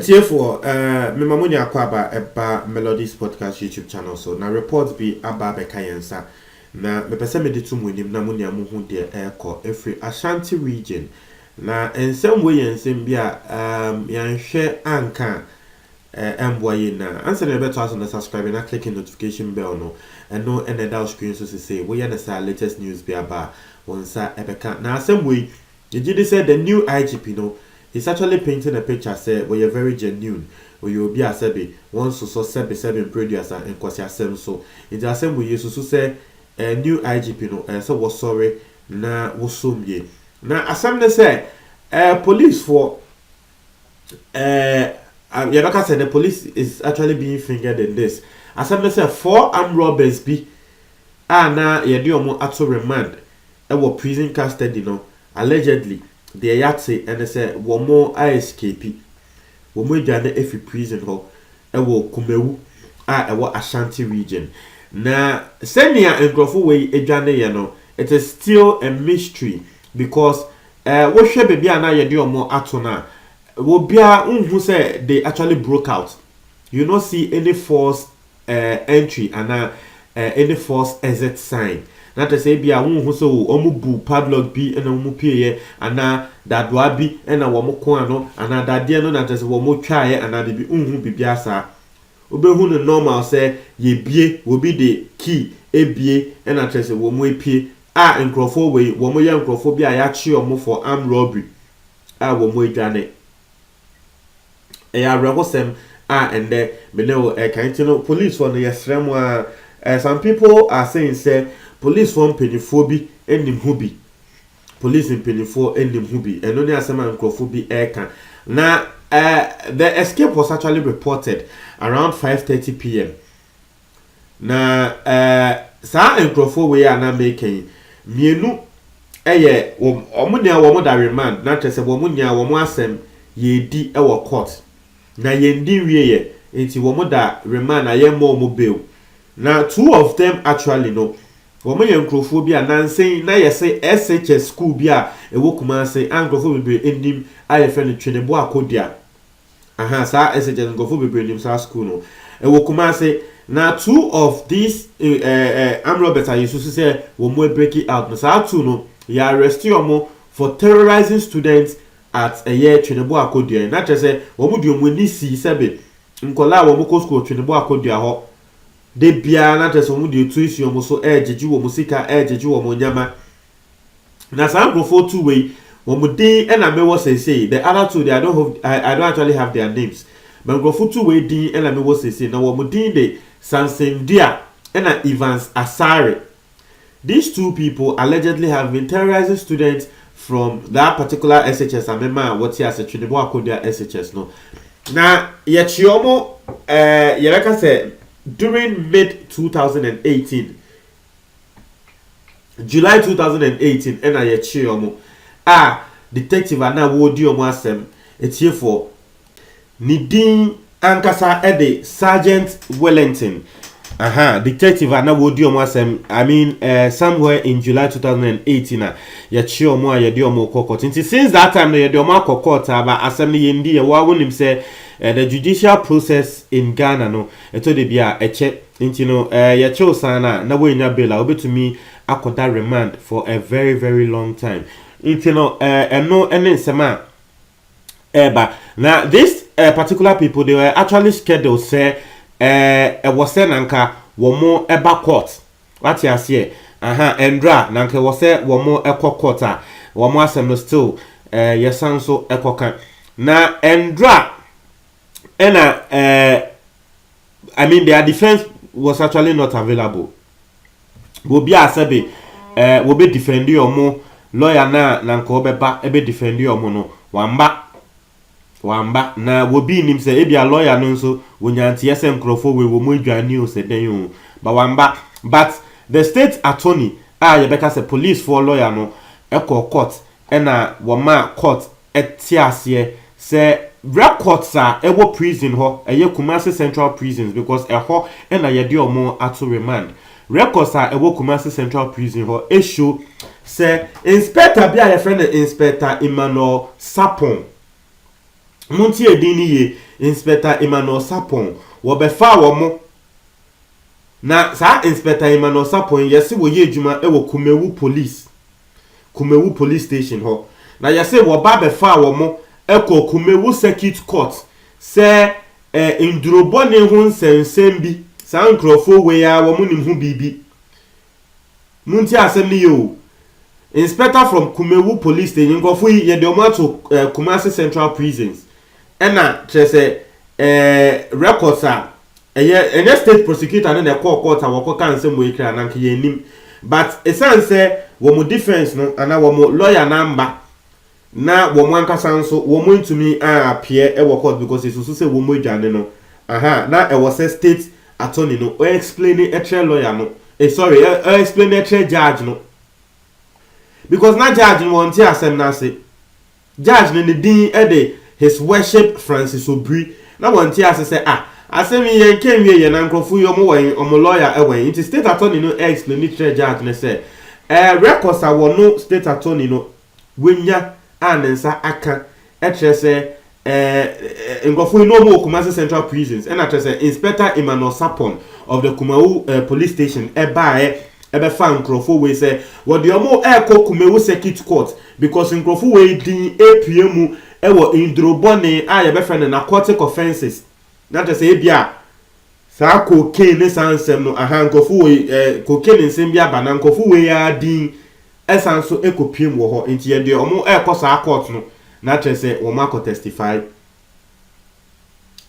Therefore, me mamuni akwaba eba Melodies Podcast YouTube channel so na reports be aba bekayensa na me pese me ditu mu nim na mu nia mu hu de eko every Ashanti region na ensem we yensem bia yanhwe anka emboye na answer na beto aso na subscribe na click notification bell no eno ene da screen so say we ya na sa latest news be aba wonsa ebeka na asem we you said the new IGP no. He's actually painting a picture say where you're very genuine, where you'll be a sebe, once so seven producer and kwasi so. In the same way, you say a new IGP no, so was sorry na wosumye. Now, as some say, police for Yabaka said the police is actually being fingered in this. As some say 4 armed robbers be na yediomo ato remand. Prison custody no, allegedly. The yatse and they say one more escape. One more than every prison ho. Ewo Kumewu ewo Ashanti region. Na senia engrofo way edwane ye no. It is still a mystery because wo hwe baby ana ye de omo ato na. Wo bia unhu say they actually broke out. You not see any forced entry and any forced exit sign. Not to say, be a woman who so omubu padlock be and a mupie and that wabi and a wamoquano and that dear no that is womo try and that be be biasa. Ubehun normal say ye be will be the key a be and I say womo pie and crofo way womo young crophobia yachi or more for armed robbery. Womo dane. A rebosem and there below a kind police for the yesremwa. Some people are saying say police from Pennyphobi and Nimhubi. Police in Pennypho and Nimhubi. And only as a man Crophobi aircan. Now, the escape was actually reported around 5:30 p.m. Now, Sa and Cropho we are now making Mienu Omunia Womoda remand, not as a Womunia Womwasem ye di our court. Na yendi ye, into Womoda remand a yem more mobile. Now, 2 of them actually know. Woman Yankrophobia Nancy, na say SHS school bia, a wokuma say, Angrophobia in him, I friend Trineboa Kodia. Aha, sa SHS Angrophobia in him, sa school no. A wokuma say, now 2 of these Amrobets I used to say, will break it out. No, sa 2 no, ya arrest you more for terrorizing students at a year Trineboa Kodia. Not just say, would you win this see sebe? Nkola womoko school Trineboa Kodia ho. De bia na tese omu de tuisi omu so jeju omu sika jeju omu nyama na some grofo 2 way omu din and me was say the other 2 they I don't actually have their names but grofo 2 way din and me was say na omu din de Samson Dia and Evans Asare. These 2 people allegedly have been terrorizing students from that particular SHS. I remember what here as a Trinidad Akodia SHS no na yechiomo yelaka say during mid 2018, July 2018, and I chiomo. Detective Anna Wodi Omasem, it's here for Nidin Ankasa Ede, Sergeant Wellington. Detective Anna Wodi Omasem, I mean, somewhere in July 2018, Yachiomo, Yadiomo Kokot. Since that time, the Yadiomo Kokot, Assembly India, what him say. The judicial process in Ghana no eto de bia eche nti no ye che osana na we nya bail obetumi akoda remand for a very very long time nti no eno ene nsema eba na this particular people they were actually scheduled say was say nanka womo eba court what you say endra nanka was say womo ekọ court a womo asem no still yesan so ekoka na endra and I mean their defense was actually not available. Will be a sebe will be defend you more lawyer na nanko beba ebe defend you mono wamba na will be him say ebi a lawyer no so when yanti yesen crofo we will move your news then you but wamba but the state attorney yebeka say police for lawyer no eko court and wama court etiasie say records are ewo prison ho eye Kumasi Central Prisons because ho and yede omo ato remand records are ewo Kumasi Central Prison ho show say inspector bia your friend inspector Emmanuel Sapon Munti edini ye Inspector Emmanuel Sapon wɔbɛfa wɔn na saa Inspector Emmanuel Sapon yɛse wɔyɛ adwuma ɛwɔ Kumewu police station hɔ na yɛse wɔba bɛfa wɔn ɛkɔ Kumewu circuit court sɛ ndurobɔne ho nsɛnsɛm bi saa nkrɔfo wei a wɔn nim ho bibi munti asɛm ne yo inspector from Kumewu police station nkrɔfo yi yɛde wɔn ato Kumasi Central Prisons ɛna kyerɛ sɛ records a ɛyɛ state prosecutor ne na ɛkɔ court a wɔkɔ kan nsɛm wei kra nanka yɛ nim but esan sɛ wɔn defense no ana wɔn lawyer number na wɔn ankasa nso wɔn ntumi appear ɛwɔ court because esusu sɛ wɔn adwane no na ɛwɔ sɛ state attorney no explain lawyer no explain judge no because na judge no wɔn ti asɛm na ase judge no ne din ɛde his worship Francis Obri na wɔn ti ase sɛ asɛm yɛn kenwie yɛn nkrɔfo yi ɔmo lawyer ɛwɔ nti state attorney no explain judge no sɛ records a wɔn state attorney no wenya anensa aka ɛkyerɛ sɛ nkrɔfo yi no mo Kumasi Central Prisons ɛna kyerɛ sɛ Inspector Emmanuel Sapon of the Kumewu police station ɛbɛfa nkrɔfo wei sɛ wɔde ɔmo ɛkɔ Kumewu circuit court because nkrɔfo wei din apue mu ɛwɔ ndurobɔne a yɛbɛfɛ no narcotic offenses na kyerɛ sɛ ebia saa cocaine ne saa nsɛm no nkrɔfo wei cocaine nsɛm bi aba na nkrɔfo wei a din ɛsan so ekopie mu wɔ hɔ nti yɛde ɔmo ɛkɔ saa court no na kyerɛ sɛ wɔn akɔ testify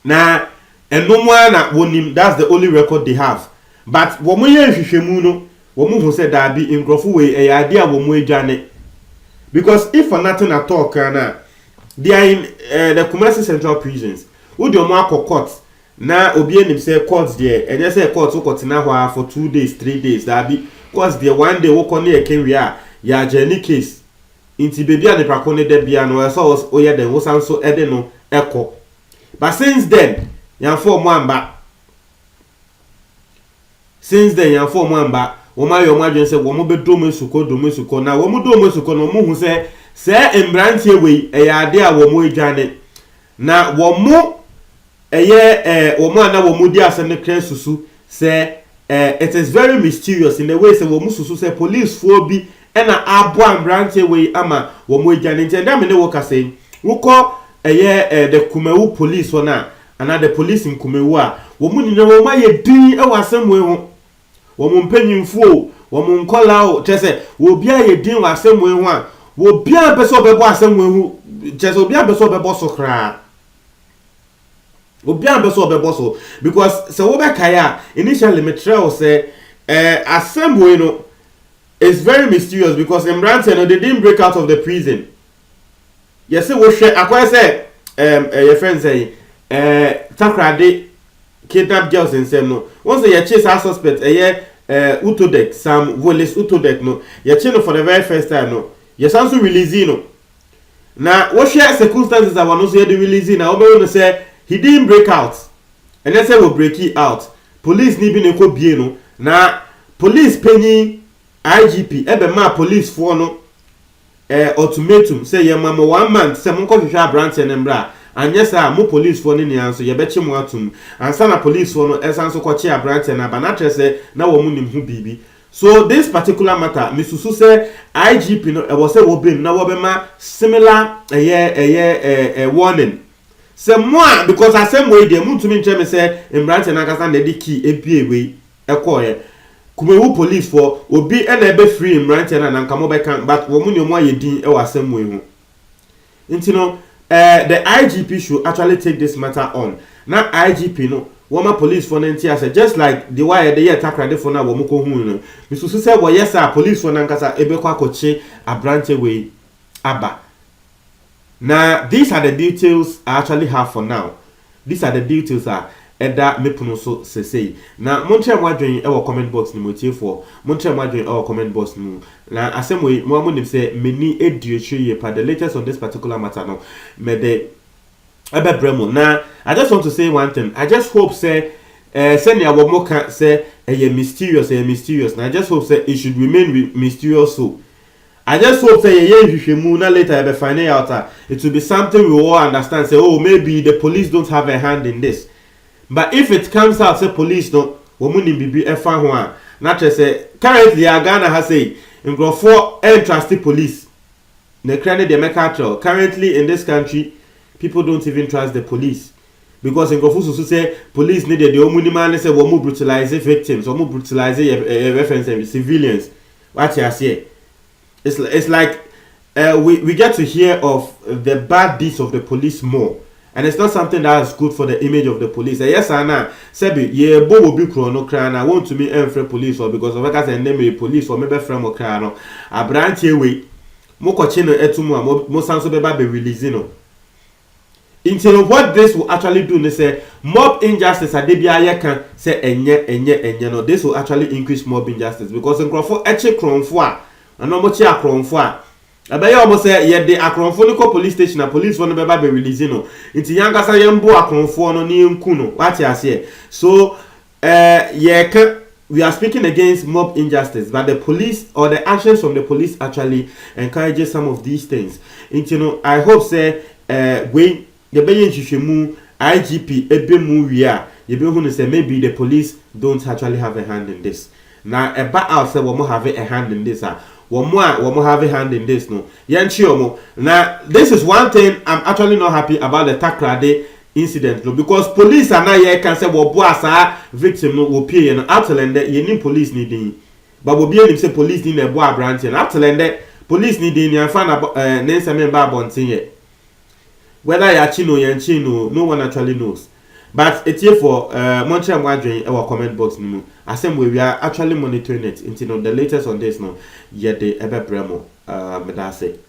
na ɛnomwa na wɔnim that's the only record they have but wɔn yɛ nhwehwɛmu no wɔn hu sɛ daabi nkrɔfo wei ɛyɛ ade a wɔn adwane because if for nothing at all kana they are in the Kumasi Central Prisons wo de ɔmo akɔ court na obi anim sɛ court deɛ ɛnyɛ sɛ court wokɔ tena hɔ for 2 days 3 days daabi court deɛ 1 day wokɔ ne yɛkenwi a yɛ agye case inti baby a nipa ko ne da bia no ɛsɛ oyɛ den wo san so ɛde no ɛkɔ but since then yɛmfo mo amba wo ma yɛ mo adwen sɛ wo mo be domo suko na wo mo domo suko no mo hu sɛ embrantie wei ɛyɛ ade a wo mo adwane na wo mo ɛyɛ wo mo ana wo mo di asɛm ne kran susu sɛ it is very mysterious in the way sɛ wo mo susu sɛ police fo bi ɛna abo embrantie wei ama wo mo adwane nti ndam ne wo kase wo kɔ ɛyɛ the Kumewu police one ana the police in Kumewu a wo mo nyina wo ma yɛ din ɛwɔ asɛm wei ho wo mo mpanyimfo wo mo nkola o kyerɛ wo bia yɛ din wɔ asɛm wei ho a wo bia pɛ sɛ ɔbɛbɔ asɛm wei ho kyerɛ sɛ obi a pɛ sɛ ɔbɛbɔ so kraa obi a pɛ sɛ ɔbɛbɔ so because sɛ wo bɛkae a initially metrɛw sɛ asɛm wei no is very mysterious because Emrantie no they didn't break out of the prison yes wo hwɛ akwai sɛ your friend say takrade kidnap girls nsɛm no once you chase our suspect Utodek Sam Wallace Utodek no you no for the very first time no you san so release no na wo hwɛ circumstances a wano so yɛ release na wo be no say he didn't break out and they say we break it out police ni bi ne ko bie no na police penny IGP ebe ma police for no ultimatum say ye mama 1 month say monko hwehwe Abrantie ne mbra anye sa mo police for ne nian so ye beche mo atum ansa na police for no esan so koche Abrantie na ba na trese na wo mu nim hu bibi so this particular matter misusu say IGP no e was say wo bem na wo be ma similar warning say more because asem we dey mutumi nche me say Abrantie na kasa na di key ebie we ekoye Kumewu police for obi na ebe free Abrantie na nka mo be kan but wo mu ne mo ayedin e wasem we ho nti no the IGP should actually take this matter on na IGP no woma police for nanti as just like the way the year takrade for na wo ko hu no misusu say wo yes police for nankasa ebe kwa koche Abrantie we aba na these are the details I actually have for now these are the details eda mepuno so sesei na montre mwadwen e wo comment box ni motiefo montre mwadwen e wo comment box ni na asemwe mo amonim se meni eduetwe pa the latest on this particular matter no me de ebe bremo na I just want to say one thing I just hope say send ya wo moka say mysterious na I just hope say it should remain mysterious so I just hope say yeah, later be finding out that it will be something we all understand. Say, oh, maybe the police don't have a hand in this. But if it comes out, say police don't, woman be a fan one. Not just say currently Ghana has say in for trusty police. The credit they make actual. Currently in this country, people don't even trust the police. Because in Gofusu say police needed the only man say we brutalize victims, or brutalize reference civilians. What you say? It's like we get to hear of the bad deeds of the police more, and it's not something that is good for the image of the police. Yes, I know. Sebi, ye bo will be chrono cran. I want to me friend police or because of because I name police or maybe friend or crano. A branch away. Moko chino etumu mo sanso beba be releasing no. Until what this will actually do, they say mob injustice a debia can say enye no. This will actually increase mob injustice because in Crawford eche kronfwa. And no much akronfo a be almost say ye de akronfo ni ko police station na police for no beba be releasing no nti yanga sa yembo akronfo no ni nku no what you say so we are speaking against mob injustice, but the police or the actions from the police actually encourages some of these things. And you know, I hope say when the Bayan Shishemu IGP Ebemu we are you say maybe the police don't actually have a hand in this. Now about ourselves we have a hand in this. One more have a hand in this no. Now this is one thing I'm actually not happy about the Takrade incident no, because police are not here can say well boss victim no will pay and after and you need police needing but will be able to say police need a boy branch and after and that police needing and find about name member bonting yet whether you chino no one actually knows. But it's here for Montreal Madrid our comment box no. As same way we are actually monitoring it until the latest on this no yet the ever bremo medase.